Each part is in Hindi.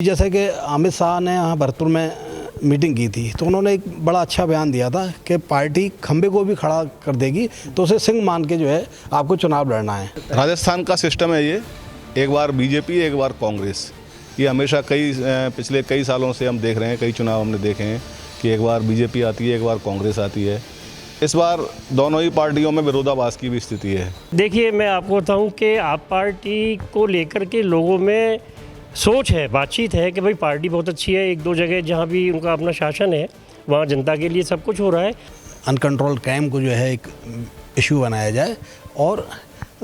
जैसे कि अमित शाह ने यहाँ भरतपुर में मीटिंग की थी तो उन्होंने एक बड़ा अच्छा बयान दिया था कि पार्टी खंबे को भी खड़ा कर देगी तो उसे सिंह मान के जो है आपको चुनाव लड़ना है। राजस्थान का सिस्टम है ये, एक बार बीजेपी एक बार कांग्रेस। ये हमेशा पिछले कई सालों से हम देख रहे हैं, कई चुनाव हमने देखे हैं कि एक बार बीजेपी आती है एक बार कांग्रेस आती है। इस बार दोनों ही पार्टियों में विरोधाभास की भी स्थिति है। देखिए, मैं आपको बताऊं कि आप पार्टी को लेकर के लोगों में सोच है, बातचीत है कि भाई पार्टी बहुत अच्छी है। एक दो जगह जहां भी उनका अपना शासन है वहां जनता के लिए सब कुछ हो रहा है। अनकंट्रोल क्राइम को जो है एक इशू बनाया जाए और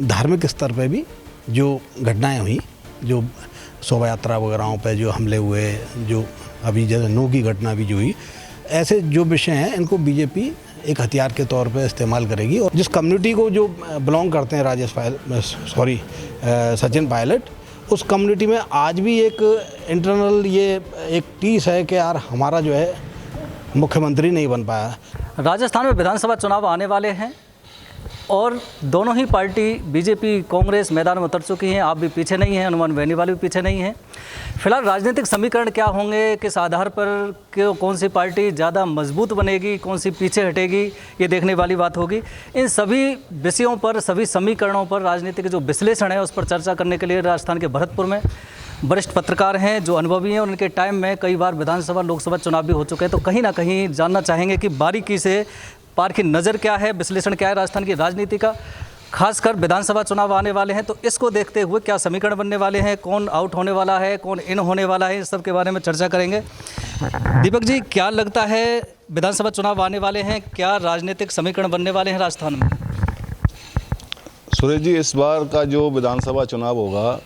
धार्मिक स्तर पे भी जो घटनाएं हुई, जो शोभा यात्रा वगैरहों पे जो हमले हुए, जो अभी जैसे नू की घटना भी जो हुई, ऐसे जो विषय हैं इनको बीजेपी एक हथियार के तौर पे इस्तेमाल करेगी। और जिस कम्युनिटी को जो बिलोंग करते हैं सचिन पायलट, उस कम्युनिटी में आज भी एक इंटरनल ये एक टीस है कि यार हमारा जो है मुख्यमंत्री नहीं बन पाया। राजस्थान में विधानसभा चुनाव आने वाले हैं और दोनों ही पार्टी बीजेपी कांग्रेस मैदान में उतर चुकी हैं। आप भी पीछे नहीं हैं, हनुमान बेनीवाल भी पीछे नहीं हैं। फिलहाल राजनीतिक समीकरण क्या होंगे, किस आधार पर कौन सी पार्टी ज़्यादा मजबूत बनेगी, कौन सी पीछे हटेगी, ये देखने वाली बात होगी। इन सभी विषयों पर, सभी समीकरणों पर राजनीतिक जो विश्लेषण है उस पर चर्चा करने के लिए राजस्थान के भरतपुर में वरिष्ठ पत्रकार हैं जो अनुभवी हैं और उनके टाइम में कई बार विधानसभा लोकसभा चुनाव भी हो चुके हैं। तो कहीं ना कहीं जानना चाहेंगे कि बारीकी से पार की नज़र क्या है, विश्लेषण क्या है राजस्थान की राजनीति का, खासकर विधानसभा चुनाव आने वाले हैं तो इसको देखते हुए क्या समीकरण बनने वाले हैं, कौन आउट होने वाला है, कौन इन होने वाला है, इस सब के बारे में चर्चा करेंगे। दीपक जी, क्या लगता है विधानसभा चुनाव आने वाले हैं, क्या राजनीतिक समीकरण बनने वाले हैं राजस्थान में? सुरेश जी, इस बार का जो विधानसभा चुनाव होगा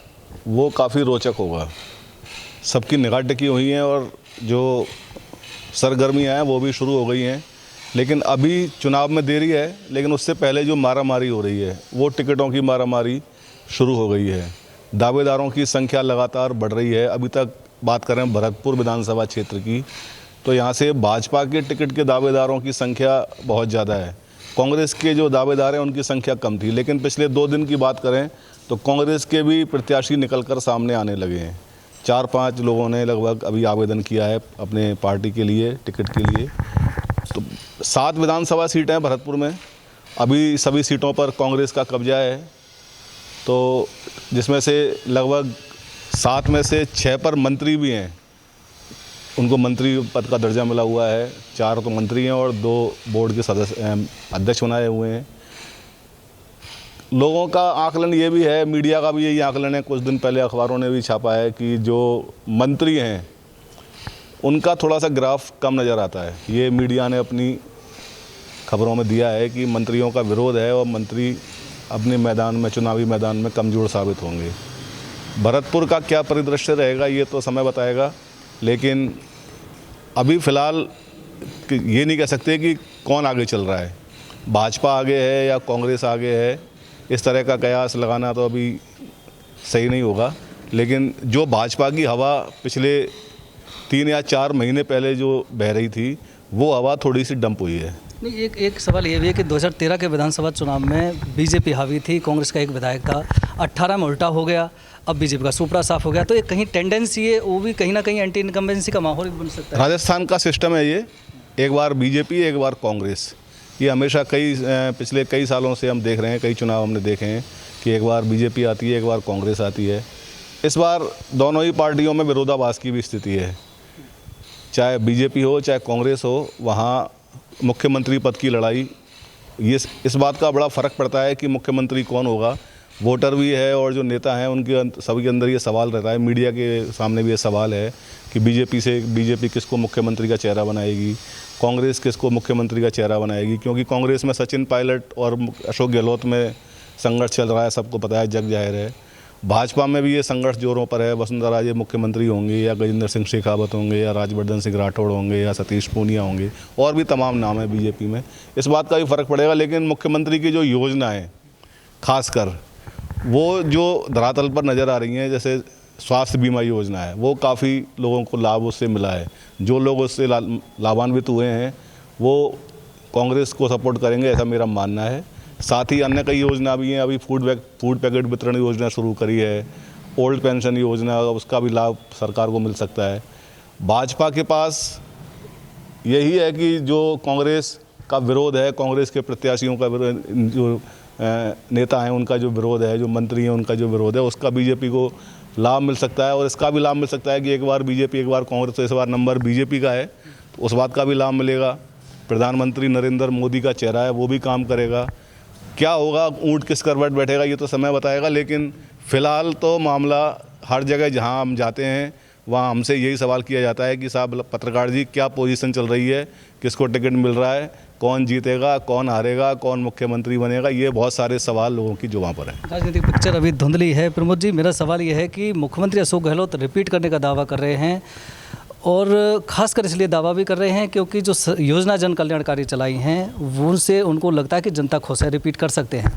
वो काफ़ी रोचक होगा। सबकी निगाह टिकी हुई हैं और जो सरगर्मियाँ हैं वो भी शुरू हो गई हैं। लेकिन अभी चुनाव में देरी है, लेकिन उससे पहले जो मारामारी हो रही है वो टिकटों की मारामारी शुरू हो गई है। दावेदारों की संख्या लगातार बढ़ रही है। अभी तक बात करें भरतपुर विधानसभा क्षेत्र की तो यहाँ से भाजपा के टिकट के दावेदारों की संख्या बहुत ज़्यादा है। कांग्रेस के जो दावेदार हैं उनकी संख्या कम थी, लेकिन पिछले 2 दिन की बात करें तो कांग्रेस के भी प्रत्याशी निकलकर सामने आने लगे हैं। 4-5 लोगों ने लगभग अभी आवेदन किया है अपने पार्टी के लिए, टिकट के लिए। तो 7 विधानसभा सीटें हैं भरतपुर में, अभी सभी सीटों पर कांग्रेस का कब्जा है। तो जिसमें से लगभग 7 में से 6 पर मंत्री भी हैं, उनको मंत्री पद का दर्जा मिला हुआ है। 4 तो मंत्री हैं और 2 बोर्ड के सदस्य अध्यक्ष बनाए हुए हैं। लोगों का आकलन ये भी है, मीडिया का भी यही आकलन है, कुछ दिन पहले अखबारों ने भी छापा है कि जो मंत्री हैं उनका थोड़ा सा ग्राफ कम नज़र आता है। ये मीडिया ने अपनी खबरों में दिया है कि मंत्रियों का विरोध है और मंत्री अपने मैदान में, चुनावी मैदान में कमज़ोर साबित होंगे। भरतपुर का क्या परिदृश्य रहेगा ये तो समय बताएगा, लेकिन अभी फ़िलहाल ये नहीं कह सकते कि कौन आगे चल रहा है, भाजपा आगे है या कांग्रेस आगे है। इस तरह का कयास लगाना तो अभी सही नहीं होगा। लेकिन जो भाजपा की हवा पिछले 3 या 4 महीने पहले जो बह रही थी वो हवा थोड़ी सी डंप हुई है। नहीं, एक सवाल ये भी है कि 2013 के विधानसभा चुनाव में बीजेपी हावी थी, कांग्रेस का एक विधायक था। 18 में उल्टा हो गया, अब बीजेपी का सुपड़ा साफ हो गया। तो ये कहीं टेंडेंसी है, वो भी कहीं ना कहीं एंटी इनकम्बेंसी का माहौल बन सकता है। राजस्थान का सिस्टम है ये, एक बार बीजेपी एक बार कांग्रेस। ये हमेशा पिछले कई सालों से हम देख रहे हैं, कई चुनाव हमने देखे हैं कि एक बार बीजेपी आती है एक बार कांग्रेस आती है। इस बार दोनों ही पार्टियों में विरोधाभास की भी स्थिति है, चाहे बीजेपी हो चाहे कांग्रेस हो। वहाँ मुख्यमंत्री पद की लड़ाई, ये इस बात का बड़ा फ़र्क पड़ता है कि मुख्यमंत्री कौन होगा। वोटर भी है और जो नेता हैं उनके सभी के अंदर ये सवाल रहता है, मीडिया के सामने भी ये सवाल है कि बीजेपी किसको मुख्यमंत्री का चेहरा बनाएगी, कांग्रेस किसको मुख्यमंत्री का चेहरा बनाएगी। क्योंकि कांग्रेस में सचिन पायलट और अशोक गहलोत में संघर्ष चल रहा है, सबको पता है, जग जाहिर है। भाजपा में भी ये संघर्ष जोरों पर है, वसुंधरा राजे मुख्यमंत्री होंगे या गजेंद्र सिंह शेखावत होंगे या राजवर्धन सिंह राठौड़ होंगे या सतीश पूनिया होंगे, और भी तमाम नाम है बीजेपी में। इस बात का भी फ़र्क पड़ेगा। लेकिन मुख्यमंत्री की जो योजना है खासकर वो जो धरातल पर नज़र आ रही हैं, जैसे स्वास्थ्य बीमा योजना है, वो काफ़ी लोगों को लाभ उससे मिला है। जो लोग उससे लाभान्वित हुए हैं वो कांग्रेस को सपोर्ट करेंगे, ऐसा मेरा मानना है। साथ ही अन्य कई योजना भी हैं। अभी फूड पैकेट वितरण योजना शुरू करी है, ओल्ड पेंशन योजना उसका भी लाभ सरकार को मिल सकता है। भाजपा के पास यही है कि जो कांग्रेस का विरोध है, कांग्रेस के प्रत्याशियों का जो नेता हैं उनका जो विरोध है, जो मंत्री हैं उनका जो विरोध है, उसका बीजेपी को लाभ मिल सकता है। और इसका भी लाभ मिल सकता है कि एक बार बीजेपी एक बार कांग्रेस, तो इस बार नंबर बीजेपी का है, तो उस बात का भी लाभ मिलेगा। प्रधानमंत्री नरेंद्र मोदी का चेहरा है, वो भी काम करेगा। क्या होगा, ऊँट किस करवट बैठेगा, ये तो समय बताएगा। लेकिन फ़िलहाल तो मामला हर जगह जहाँ हम जाते हैं वहाँ हमसे यही सवाल किया जाता है कि साहब पत्रकार जी क्या पोजीशन चल रही है, किसको टिकट मिल रहा है, कौन जीतेगा, कौन हारेगा, कौन मुख्यमंत्री बनेगा। ये बहुत सारे सवाल लोगों की जुबान पर है। राजनीतिक पिक्चर अभी धुंधली है। प्रमोद जी, मेरा सवाल ये है कि मुख्यमंत्री अशोक गहलोत रिपीट करने का दावा कर रहे हैं, और ख़ासकर इसलिए दावा भी कर रहे हैं क्योंकि जो योजना जन कल्याणकारी चलाई हैं वो उनसे उनको लगता है कि जनता खुश है, रिपीट कर सकते हैं।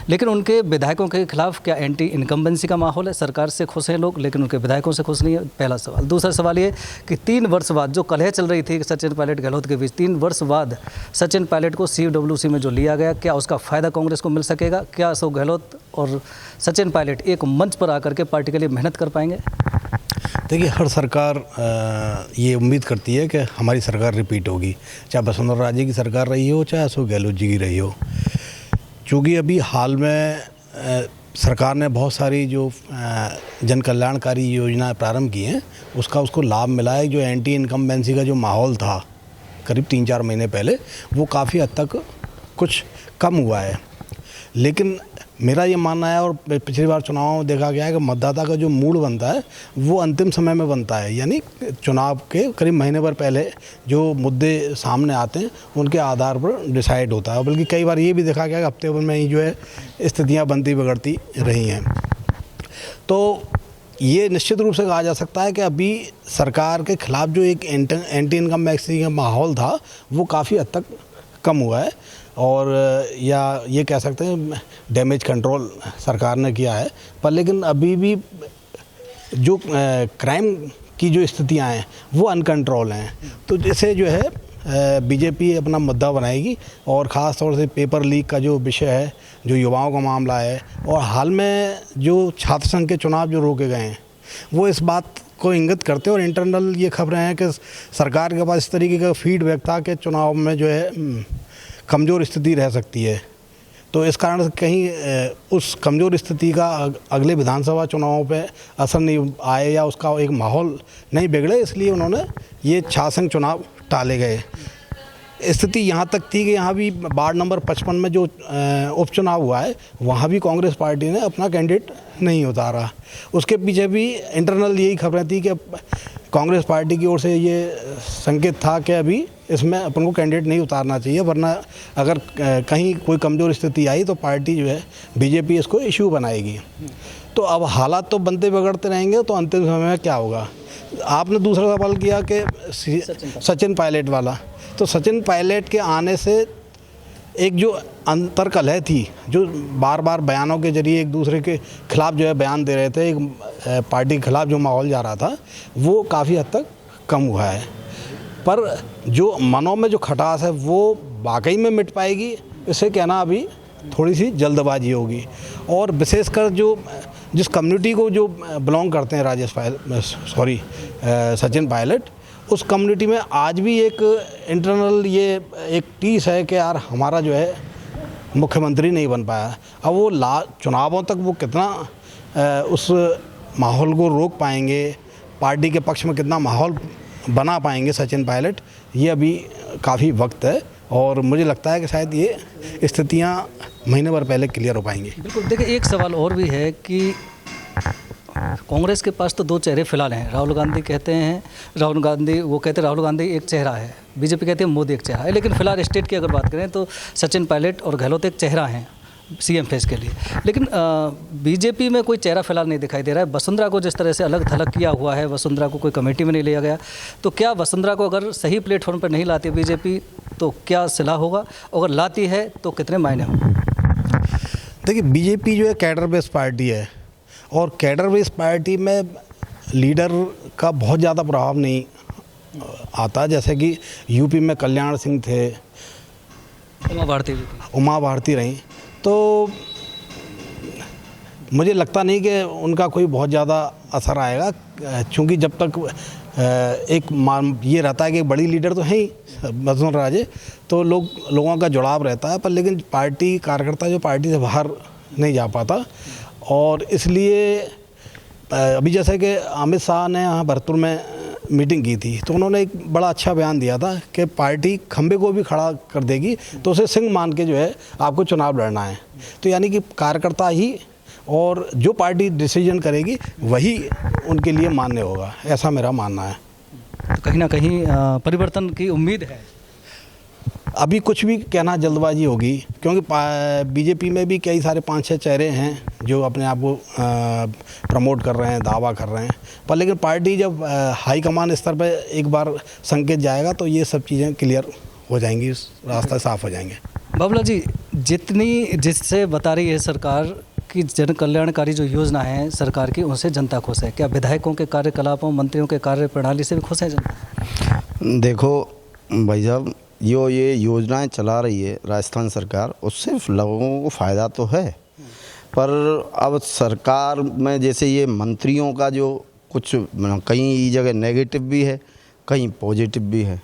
लेकिन उनके विधायकों के खिलाफ क्या एंटी इनकम्बेंसी का माहौल है? सरकार से खुश हैं लोग लेकिन उनके विधायकों से खुश नहीं है, पहला सवाल। दूसरा सवाल ये कि 3 वर्ष बाद जो कलह चल रही थी सचिन पायलट गहलोत के बीच, 3 वर्ष बाद सचिन पायलट को CWC में जो लिया गया, क्या उसका फ़ायदा कांग्रेस को मिल सकेगा? क्या अशोक गहलोत और सचिन पायलट एक मंच पर आकर के पार्टी के लिए मेहनत कर पाएंगे? देखिए, हर सरकार ये उम्मीद करती है कि हमारी सरकार रिपीट होगी, चाहे वसुंधरा राजे की सरकार रही हो, चाहे अशोक गहलोत जी की रही हो। चूँकि अभी हाल में सरकार ने बहुत सारी जो जन कल्याणकारी योजनाएं प्रारंभ की हैं उसको लाभ मिला है। जो एंटी इनकम्बेंसी का जो माहौल था करीब 3-4 महीने पहले, वो काफ़ी हद तक कुछ कम हुआ है। लेकिन मेरा ये मानना है, और पिछली बार चुनाव में देखा गया है कि मतदाता का जो मूड बनता है वो अंतिम समय में बनता है, यानी चुनाव के करीब महीने भर पहले जो मुद्दे सामने आते हैं उनके आधार पर डिसाइड होता है। बल्कि कई बार ये भी देखा गया कि हफ्ते भर में ही जो है स्थितियाँ बनती बिगड़ती रही हैं। तो ये निश्चित रूप से कहा जा सकता है कि अभी सरकार के खिलाफ जो एक एंटी इनकम्बेंसी का माहौल था वो काफ़ी हद तक कम हुआ है, और या ये कह सकते हैं डैमेज कंट्रोल सरकार ने किया है। पर लेकिन अभी भी जो क्राइम की जो स्थितियां हैं वो अनकंट्रोल हैं। तो जैसे जो है बीजेपी अपना मुद्दा बनाएगी, और ख़ास तौर से पेपर लीक का जो विषय है, जो युवाओं का मामला है, और हाल में जो छात्र संघ के चुनाव जो रोके गए हैं वो इस बात को इंगित करते हैं। और इंटरनल ये खबरें हैं कि सरकार के पास इस तरीके का फीडबैक था कि चुनाव में जो है कमज़ोर स्थिति रह सकती है। तो इस कारण से कहीं उस कमज़ोर स्थिति का अगले विधानसभा चुनावों पे असर नहीं आए या उसका एक माहौल नहीं बिगड़े, इसलिए उन्होंने ये छात्र संघ चुनाव टाले गए। स्थिति यहाँ तक थी कि यहाँ भी वार्ड नंबर 55 में जो उपचुनाव हुआ है वहाँ भी कांग्रेस पार्टी ने अपना कैंडिडेट नहीं उतारा। उसके पीछे भी इंटरनल यही खबरें थी कि कांग्रेस पार्टी की ओर से ये संकेत था कि अभी इसमें अपन को कैंडिडेट नहीं उतारना चाहिए, वरना अगर कहीं कोई कमज़ोर स्थिति आई तो पार्टी जो है बीजेपी इसको इशू बनाएगी। तो अब हालात तो बनते बिगड़ते रहेंगे, तो अंतिम समय में क्या होगा। आपने दूसरा सवाल किया कि सचिन पायलट वाला, तो सचिन पायलट के आने से एक जो अंतर्कलह थी, जो बार बार बयानों के जरिए एक दूसरे के खिलाफ जो है बयान दे रहे थे, एक पार्टी के खिलाफ जो माहौल जा रहा था वो काफ़ी हद तक कम हुआ है। पर जो मनों में जो खटास है वो वाकई में मिट पाएगी, इसे कहना अभी थोड़ी सी जल्दबाजी होगी। और विशेषकर जो जिस कम्युनिटी को जो बिलोंग करते हैं सचिन पायलट, उस कम्युनिटी में आज भी एक इंटरनल ये एक टीस है कि यार हमारा जो है मुख्यमंत्री नहीं बन पाया। अब वो चुनावों तक वो कितना उस माहौल को रोक पाएंगे, पार्टी के पक्ष में कितना माहौल बना पाएंगे सचिन पायलट, ये अभी काफ़ी वक्त है। और मुझे लगता है कि शायद ये स्थितियां महीने भर पहले क्लियर हो पाएंगी। बिल्कुल। देखिए, एक सवाल और भी है कि कांग्रेस के पास तो 2 चेहरे फिलहाल हैं। राहुल गांधी कहते हैं राहुल गांधी एक चेहरा है, बीजेपी कहती है मोदी एक चेहरा है। लेकिन फिलहाल स्टेट की अगर बात करें तो सचिन पायलट और गहलोत एक चेहरा हैं सीएम फेस के लिए। लेकिन बीजेपी में कोई चेहरा फिलहाल नहीं दिखाई दे रहा है। वसुंधरा को जिस तरह से अलग थलग किया हुआ है, वसुंधरा को कोई कमेटी में नहीं लिया गया, तो क्या वसुंधरा को अगर सही प्लेटफॉर्म पर नहीं लाती बीजेपी तो क्या सिला होगा? अगर लाती है तो कितने मायने होंगे? देखिए, बीजेपी जो है कैडर बेस्ड पार्टी है, और कैडर बेस्ड पार्टी में लीडर का बहुत ज़्यादा प्रभाव नहीं आता। जैसे कि यूपी में कल्याण सिंह थे, उमा भारती रहीं, तो मुझे लगता नहीं कि उनका कोई बहुत ज़्यादा असर आएगा, क्योंकि जब तक ये रहता है कि बड़ी लीडर तो है ही वसुंधरा राजे, तो लोगों का जुड़ाव रहता है, पर लेकिन पार्टी कार्यकर्ता जो पार्टी से बाहर नहीं जा पाता। और इसलिए अभी जैसे कि अमित शाह ने यहाँ भरतपुर में मीटिंग की थी, तो उन्होंने एक बड़ा अच्छा बयान दिया था कि पार्टी खंबे को भी खड़ा कर देगी तो उसे सिंह मान के जो है आपको चुनाव लड़ना है। तो यानी कि कार्यकर्ता ही और जो पार्टी डिसीजन करेगी वही उनके लिए मान्य होगा, ऐसा मेरा मानना है। तो कहीं ना कहीं परिवर्तन की उम्मीद है। अभी कुछ भी कहना जल्दबाजी होगी, क्योंकि बीजेपी में भी कई सारे 5-6 चेहरे हैं जो अपने आप को प्रमोट कर रहे हैं, दावा कर रहे हैं, पर लेकिन पार्टी जब हाईकमान स्तर पर एक बार संकेत जाएगा तो ये सब चीज़ें क्लियर हो जाएंगी, रास्ता साफ हो जाएंगे। बाबूलाल जी, जिससे बता रही है सरकार कि जन कल्याणकारी जो योजना है सरकार की, उनसे जनता खुश है, क्या विधायकों के कार्यकलापों, मंत्रियों के कार्य प्रणाली से भी खुश है जनता? देखो भाई साहब, ये योजनाएं चला रही है राजस्थान सरकार, उससे लोगों को फ़ायदा तो है, पर अब सरकार में जैसे ये मंत्रियों का जो कुछ कई जगह नेगेटिव भी है, कहीं पॉजिटिव भी है,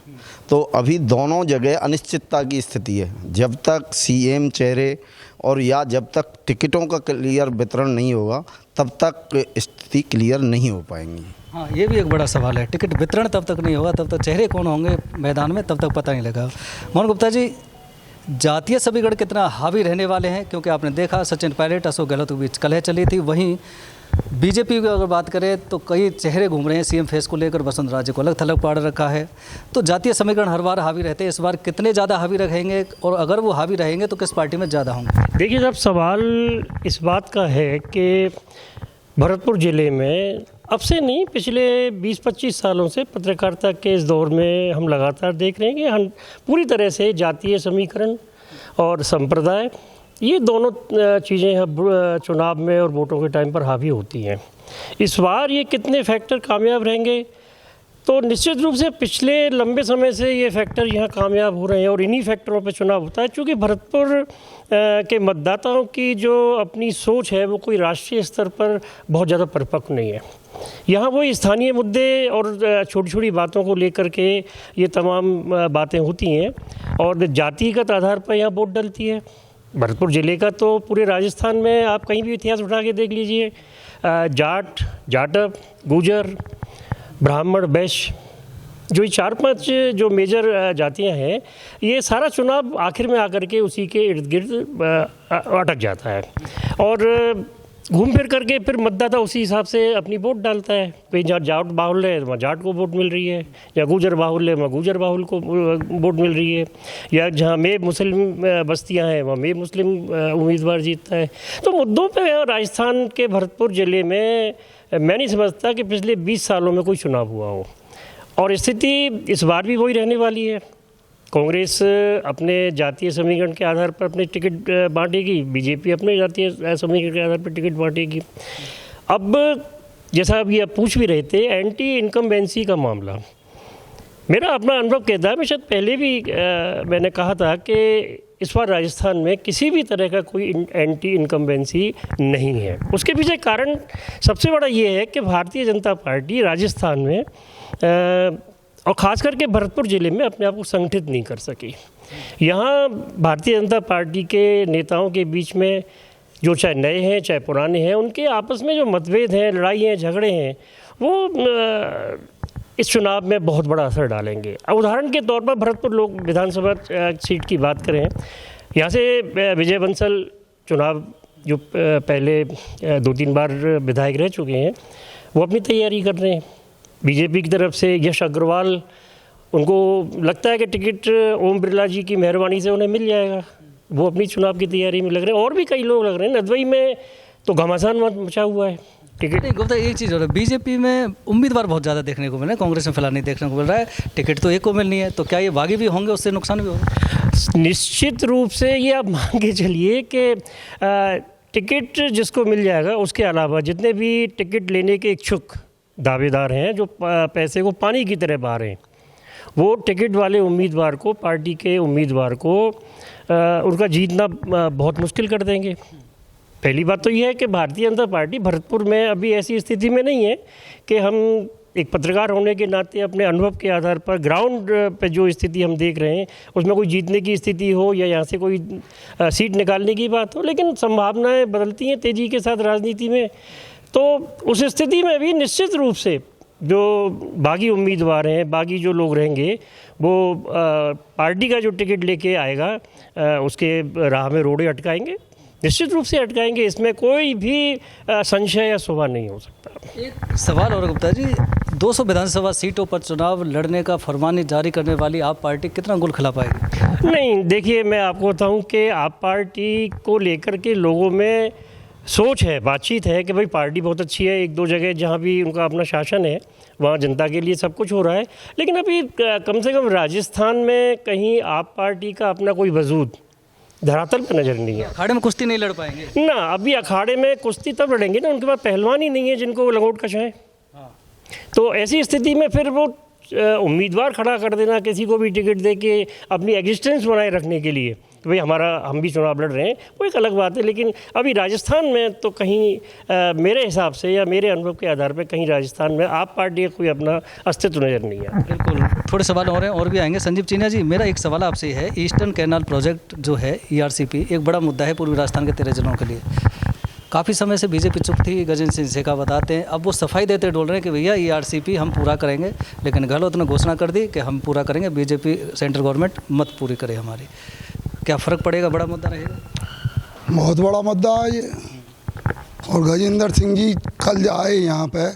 तो अभी दोनों जगह अनिश्चितता की स्थिति है। जब तक सीएम चेहरे और या जब तक टिकटों का क्लियर वितरण नहीं होगा तब तक स्थिति क्लियर नहीं हो पाएंगी। हाँ, ये भी एक बड़ा सवाल है। टिकट वितरण तब तक नहीं होगा, तब तक चेहरे कौन होंगे मैदान में, तब तक पता नहीं लगा। मोहन गुप्ता जी, जातीय समीकरण कितना हावी रहने वाले हैं? क्योंकि आपने देखा सचिन पायलट, अशोक गहलोत के बीच कलह चली थी। वहीं बीजेपी की अगर बात करें तो कई चेहरे घूम रहे हैं सीएम फेस को लेकर, वसुंधरा राजे को अलग थलग पाड़ रखा है। तो जातीय समीकरण हर बार हावी रहते हैं, इस बार कितने ज़्यादा हावी रहेंगे, और अगर वो हावी रहेंगे तो किस पार्टी में ज़्यादा होंगे? देखिए साहब, सवाल इस बात का है कि भरतपुर ज़िले में अब से नहीं, पिछले 20-25 सालों से पत्रकारिता के इस दौर में हम लगातार देख रहे हैं कि हम पूरी तरह से जातीय समीकरण और संप्रदाय, ये दोनों चीज़ें अब चुनाव में और वोटों के टाइम पर हावी होती हैं। इस बार ये कितने फैक्टर कामयाब रहेंगे, तो निश्चित रूप से पिछले लंबे समय से ये फैक्टर यहाँ कामयाब हो रहे हैं और इन्हीं फैक्टरों पर चुनाव होता है। क्योंकि भरतपुर के मतदाताओं की जो अपनी सोच है वो कोई राष्ट्रीय स्तर पर बहुत ज़्यादा परिपक्व नहीं है। यहाँ वो स्थानीय मुद्दे और छोटी छोटी बातों को लेकर के ये तमाम बातें होती हैं और जातिगत आधार पर यहाँ वोट डलती है। भरतपुर ज़िले का तो पूरे राजस्थान में आप कहीं भी इतिहास उठा के देख लीजिए, जाट, जाटव, गुजर, ब्राह्मण, वैश्य, जो ये 4-5 जो मेजर जातियां हैं, ये सारा चुनाव आखिर में आकर के उसी के इर्द गिर्द अटक जाता है और घूम फिर करके फिर मतदाता उसी हिसाब से अपनी वोट डालता है। कहीं जहाँ जाट बाहुल्य है वहाँ जाट को वोट मिल रही है, या गुजर बाहुल्य है वहाँ गुजर बाहुल को वोट मिल रही है, या जहाँ में मुस्लिम बस्तियाँ हैं वहाँ में मुस्लिम उम्मीदवार जीतता है। तो मुद्दों पे राजस्थान के भरतपुर ज़िले में मैं नहीं समझता कि पिछले 20 सालों में कोई चुनाव हुआ हो, और स्थिति इस बार भी वही रहने वाली है। कांग्रेस अपने जातीय समीकरण के आधार पर अपने टिकट बांटेगी, बीजेपी अपने जातीय समीकरण के आधार पर टिकट बांटेगी। अब जैसा अभी आप पूछ भी रहे थे, एंटी इनकम्बेंसी का मामला, मेरा अपना अनुभव कहता है, मैं शायद पहले भी मैंने कहा था कि इस बार राजस्थान में किसी भी तरह का कोई एंटी इनकम्बेंसी नहीं है। उसके पीछे कारण सबसे बड़ा ये है कि भारतीय जनता पार्टी राजस्थान में और ख़ास करके भरतपुर ज़िले में अपने आप को संगठित नहीं कर सकी। यहाँ भारतीय जनता पार्टी के नेताओं के बीच में, जो चाहे नए हैं चाहे पुराने हैं, उनके आपस में जो मतभेद हैं, लड़ाई हैं, झगड़े हैं, वो इस चुनाव में बहुत बड़ा असर डालेंगे। अब उदाहरण के तौर पर भरतपुर लोक विधानसभा सीट की बात करें, यहाँ से विजय बंसल चुनाव जो पहले 2-3 बार विधायक रह चुके हैं, वो अपनी तैयारी कर रहे हैं। बीजेपी की तरफ से यश अग्रवाल, उनको लगता है कि टिकट ओम बिरला जी की मेहरबानी से उन्हें मिल जाएगा, वो अपनी चुनाव की तैयारी में लग रहे हैं। और भी कई लोग लग रहे हैं। नदवई में तो घमासान मचा हुआ है टिकट। नहीं गुप्ता, एक चीज़ हो रहा है, बीजेपी में उम्मीदवार बहुत ज़्यादा देखने को मिल रहे हैं, कांग्रेस में फिलहाल नहीं देखने को मिल रहा है। टिकट तो एक को मिलनी है, तो क्या ये बागी भी होंगे, उससे नुकसान भी होगा? निश्चित रूप से ये आप मान के चलिए कि टिकट जिसको मिल जाएगा, उसके अलावा जितने भी टिकट लेने के इच्छुक दावेदार हैं, जो पैसे को पानी की तरह बहा रहे हैं, वो टिकट वाले उम्मीदवार को, पार्टी के उम्मीदवार को उनका जीतना बहुत मुश्किल कर देंगे। पहली बात तो यह है कि भारतीय जनता पार्टी भरतपुर में अभी ऐसी स्थिति में नहीं है कि हम एक पत्रकार होने के नाते अपने अनुभव के आधार पर ग्राउंड पे जो स्थिति हम देख रहे हैं उसमें कोई जीतने की स्थिति हो या यहाँ से कोई सीट निकालने की बात हो, लेकिन संभावनाएं बदलती हैं तेज़ी के साथ राजनीति में। तो उस स्थिति में भी निश्चित रूप से जो बागी उम्मीदवार हैं, बागी जो लोग रहेंगे, वो पार्टी का जो टिकट लेके आएगा उसके राह में रोड़े अटकाएंगे, निश्चित रूप से अटकाएंगे। इसमें कोई भी संशय या शोभा नहीं हो सकता। एक सवाल और गुप्ता जी, 200 विधानसभा सीटों पर चुनाव लड़ने का फरमान जारी करने वाली आप पार्टी कितना गुल खिला पाएगी? नहीं, देखिए मैं आपको बताऊं कि आप पार्टी को लेकर के लोगों में सोच है, बातचीत है कि भाई पार्टी बहुत अच्छी है, एक दो जगह जहां भी उनका अपना शासन है वहां जनता के लिए सब कुछ हो रहा है, लेकिन अभी कम से कम राजस्थान में कहीं आप पार्टी का अपना कोई वजूद धरातल पर नजर नहीं है। अखाड़े में कुश्ती नहीं लड़ पाएंगे ना, अभी अखाड़े में कुश्ती तब लड़ेंगे ना उनके पास पहलवान ही नहीं है जिनको लंगोट कशाएं। तो ऐसी स्थिति में फिर वो उम्मीदवार खड़ा कर देना किसी को भी टिकट दे के अपनी एग्जिस्टेंस बनाए रखने के लिए कि भाई हम भी चुनाव लड़ रहे हैं, वो एक अलग बात है। लेकिन अभी राजस्थान में तो कहीं मेरे हिसाब से या मेरे अनुभव के आधार पर कहीं राजस्थान में आप पार्टी का कोई अपना अस्तित्व नज़र नहीं है। बिल्कुल, थोड़े सवाल और हैं और भी आएंगे। संजीव चीनिया जी, मेरा एक सवाल आपसे है, ईस्टर्न कैनाल प्रोजेक्ट जो है ERCP एक बड़ा मुद्दा है पूर्वी राजस्थान के 13 जिलों के लिए। काफ़ी समय से बीजेपी चुप थी, गजेंद्र सिंह शेखावत बताते हैं, अब वो सफाई देते डोल रहे हैं कि भैया ERCP हम पूरा करेंगे, लेकिन गहलोत ने घोषणा कर दी कि हम पूरा करेंगे, बीजेपी सेंट्रल गवर्नमेंट मत पूरी करे हमारी। क्या फ़र्क पड़ेगा, बड़ा मुद्दा रहेगा? बहुत बड़ा मुद्दा है ये। और गजेंद्र सिंह जी कल आए यहाँ पे,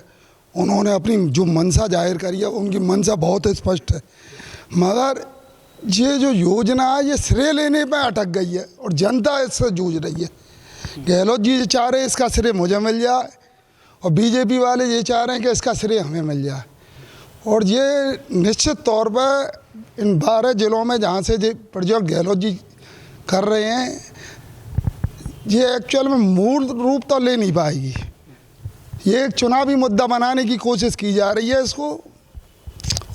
उन्होंने अपनी जो मंशा जाहिर करी है, उनकी मंशा बहुत स्पष्ट है, मगर ये जो योजना है ये श्रेय लेने पे अटक गई है और जनता इससे जूझ रही है। गहलोत जी ये चाह रहे हैं इसका श्रेय मुझे मिल जाए और बीजेपी वाले ये चाह रहे हैं कि इसका श्रेय हमें मिल जाए। और ये निश्चित तौर पर इन 12 जिलों में जहाँ से ये प्रोजेक्ट गहलोत जी कर रहे हैं, ये एक्चुअल में मूल रूप तो ले नहीं पाएगी। ये एक चुनावी मुद्दा बनाने की कोशिश की जा रही है इसको,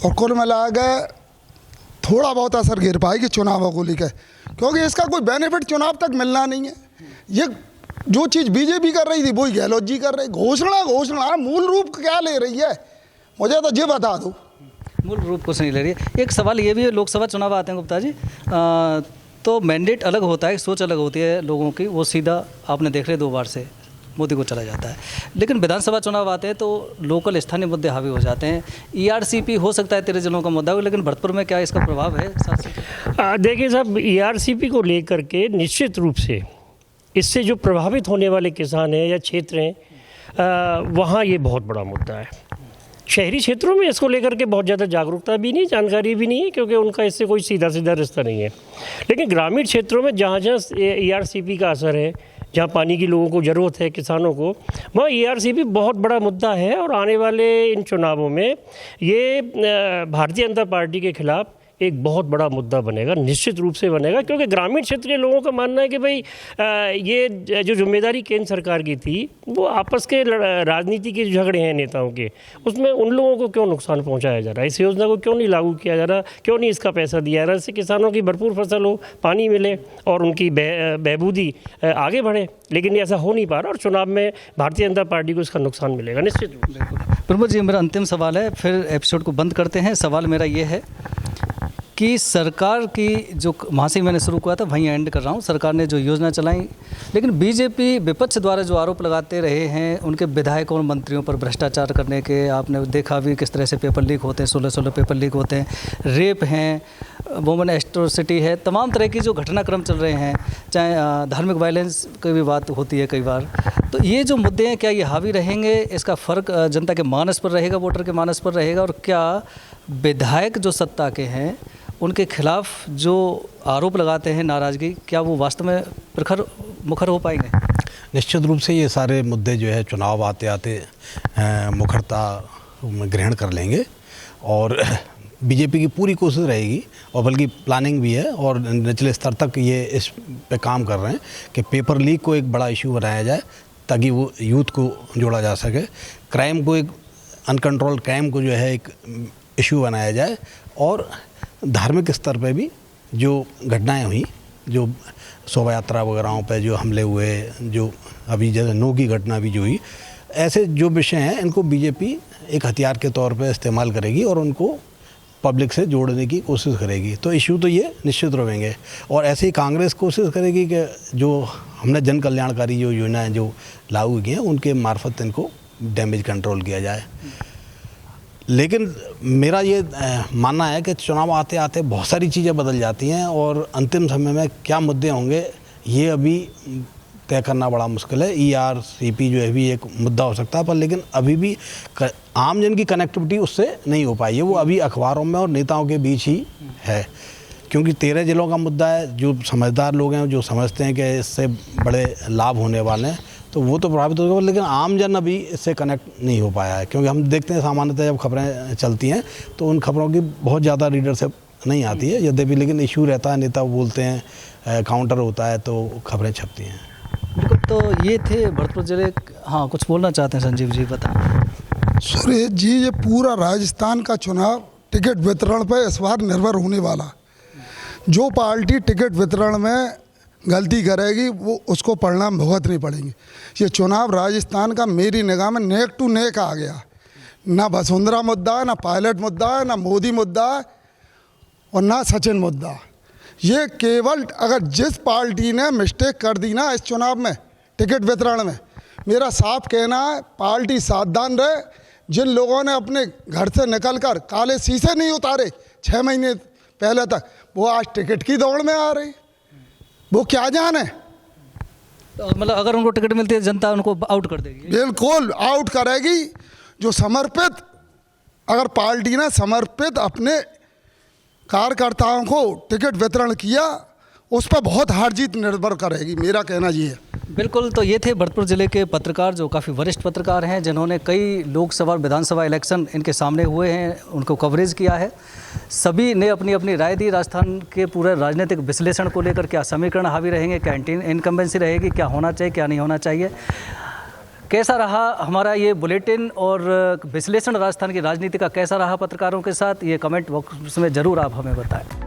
और कुल मिला के थोड़ा बहुत असर गिर पाएगी चुनावों को लेकर, क्योंकि इसका कोई बेनिफिट चुनाव तक मिलना नहीं है। ये जो चीज़ बीजेपी कर रही थी वही गहलोत जी कर रहे। घोषणा मूल रूप क्या ले रही है, मुझे तो ये बता दो। मूल रूप कुछ नहीं ले रही है। एक सवाल ये भी है, लोकसभा चुनाव आते हैं गुप्ता जी, तो मैंडेट अलग होता है, सोच अलग होती है लोगों की, वो सीधा आपने देख रहे 2 बार से मोदी को चला जाता है। लेकिन विधानसभा चुनाव आते हैं तो लोकल स्थानीय मुद्दे हावी हो जाते हैं। ERCP हो सकता है 13 जिलों का मुद्दा हो, लेकिन भरतपुर में क्या इसका प्रभाव है? देखिए साहब, ERCP को लेकर के निश्चित रूप से इससे जो प्रभावित होने वाले किसान हैं या क्षेत्र हैं, वहाँ ये बहुत बड़ा मुद्दा है। शहरी क्षेत्रों में इसको लेकर के बहुत ज़्यादा जागरूकता भी नहीं, जानकारी भी नहीं है, क्योंकि उनका इससे कोई सीधा रिश्ता नहीं है। लेकिन ग्रामीण क्षेत्रों में जहाँ ERCP का असर है, जहाँ पानी की लोगों को ज़रूरत है, किसानों को, वहाँ ERCP बहुत बड़ा मुद्दा है। और आने वाले इन चुनावों में ये भारतीय जनता पार्टी के खिलाफ एक बहुत बड़ा मुद्दा बनेगा, निश्चित रूप से बनेगा, क्योंकि ग्रामीण क्षेत्र के लोगों का मानना है कि भाई ये जो जिम्मेदारी केंद्र सरकार की थी, वो आपस के राजनीति के झगड़े हैं नेताओं के, उसमें उन लोगों को क्यों नुकसान पहुंचाया जा रहा है, इस योजना को क्यों नहीं लागू किया जा रहा, क्यों नहीं इसका पैसा दिया जा रहा, इससे किसानों की भरपूर फसल हो, पानी मिले और उनकी बहबूदी आगे बढ़े। लेकिन ऐसा हो नहीं पा रहा और चुनाव में भारतीय जनता पार्टी को इसका नुकसान मिलेगा निश्चित रूप से। प्रमोद जी, मेरा अंतिम सवाल है, फिर एपिसोड को बंद करते हैं। सवाल मेरा ये है कि सरकार की जो, वहाँ से मैंने शुरू किया था वहीं एंड कर रहा हूँ, सरकार ने जो योजना चलाई, लेकिन बीजेपी विपक्ष द्वारा जो आरोप लगाते रहे हैं उनके विधायकों और मंत्रियों पर भ्रष्टाचार करने के, आपने देखा भी किस तरह से पेपर लीक होते हैं, 16 पेपर लीक होते हैं, रेप हैं, वुमेन एट्रोसिटी है, तमाम तरह की जो घटनाक्रम चल रहे हैं, चाहे धार्मिक वायलेंस की भी बात होती है कई बार। तो ये जो मुद्दे हैं, क्या ये हावी रहेंगे? इसका फ़र्क जनता के मानस पर रहेगा, वोटर के मानस पर रहेगा? और क्या विधायक जो सत्ता के हैं उनके खिलाफ जो आरोप लगाते हैं नाराज़गी, क्या वो वास्तव में मुखर हो पाएंगे? निश्चित रूप से ये सारे मुद्दे जो है चुनाव आते आते मुखरता ग्रहण कर लेंगे और बीजेपी की पूरी कोशिश रहेगी, और बल्कि प्लानिंग भी है और निचले स्तर तक ये इस पे काम कर रहे हैं कि पेपर लीक को एक बड़ा इशू बनाया जाए ताकि वो यूथ को जोड़ा जा सके, क्राइम को, एक अनकंट्रोल क्राइम को जो है एक इशू बनाया जाए, और धार्मिक स्तर पे भी जो घटनाएं हुई, जो शोभा यात्रा वगैरह पे जो हमले हुए, जो अभी जैसे नो की घटना भी जो हुई, ऐसे जो विषय हैं इनको बीजेपी एक हथियार के तौर पे इस्तेमाल करेगी और उनको पब्लिक से जोड़ने की कोशिश करेगी। तो इशू तो ये निश्चित रहेंगे। और ऐसे ही कांग्रेस कोशिश करेगी कि जो हमने जन कल्याणकारी जो योजनाएं जो लागू की हैं उनके मार्फत इनको डैमेज कंट्रोल किया जाए। लेकिन मेरा ये मानना है कि चुनाव आते आते बहुत सारी चीज़ें बदल जाती हैं और अंतिम समय में क्या मुद्दे होंगे ये अभी तय करना बड़ा मुश्किल है। ERCP जो है भी एक मुद्दा हो सकता है, पर लेकिन अभी भी आम जन की कनेक्टिविटी उससे नहीं हो पाई है। वो अभी अखबारों में और नेताओं के बीच ही है, क्योंकि 13 जिलों का मुद्दा है। जो समझदार लोग हैं, जो समझते हैं कि इससे बड़े लाभ होने वाले हैं, तो वो तो प्रभावित होगा, लेकिन आम जन अभी इससे कनेक्ट नहीं हो पाया है। क्योंकि हम देखते हैं सामान्यतः जब खबरें चलती हैं तो उन खबरों की बहुत ज़्यादा रीडरशिप नहीं आती है, यद्यपि लेकिन इशू रहता है, नेता बोलते हैं, काउंटर होता है तो खबरें छपती हैं। बिल्कुल, तो ये थे भरतपुर जिले। हाँ, कुछ बोलना चाहते हैं संजीव जी, बताएं। सुरेश जी, ये पूरा राजस्थान का चुनाव टिकट वितरण पर इस बार निर्भर होने वाला। जो पार्टी टिकट वितरण में गलती करेगी वो उसको परिणाम भुगतने पड़ेंगे। ये चुनाव राजस्थान का मेरी निगाह में नेक टू नेक आ गया। ना वसुंधरा मुद्दा है, ना पायलट मुद्दा है, ना मोदी मुद्दा है और ना सचिन मुद्दा। ये केवल अगर जिस पार्टी ने मिस्टेक कर दी ना इस चुनाव में टिकट वितरण में, मेरा साफ कहना है पार्टी सावधान रहे। जिन लोगों ने अपने घर से निकलकर काले शीशे नहीं उतारे 6 महीने पहले तक, वो आज टिकट की दौड़ में आ रही। वो क्या जाने, तो मतलब अगर उनको टिकट मिलती है जनता उनको आउट कर देगी। बिल्कुल आउट करेगी। जो समर्पित, अगर पार्टी ने समर्पित अपने कार्यकर्ताओं को टिकट वितरण किया, उस पर बहुत हार जीत निर्भर करेगी, मेरा कहना ये है। बिल्कुल, तो ये थे भरतपुर जिले के पत्रकार, जो काफ़ी वरिष्ठ पत्रकार हैं, जिन्होंने कई लोकसभा और विधानसभा इलेक्शन इनके सामने हुए हैं, उनको कवरेज किया है। सभी ने अपनी अपनी राय दी। राजस्थान के पूरे राजनीतिक विश्लेषण को लेकर क्या समीकरण हावी रहेंगे, क्या इनकम्बेंसी रहेगी, क्या होना चाहिए, क्या नहीं होना चाहिए, कैसा रहा हमारा ये बुलेटिन और विश्लेषण राजस्थान की राजनीति का कैसा रहा पत्रकारों के साथ, ये कमेंट बॉक्स में ज़रूर आप हमें बताएं।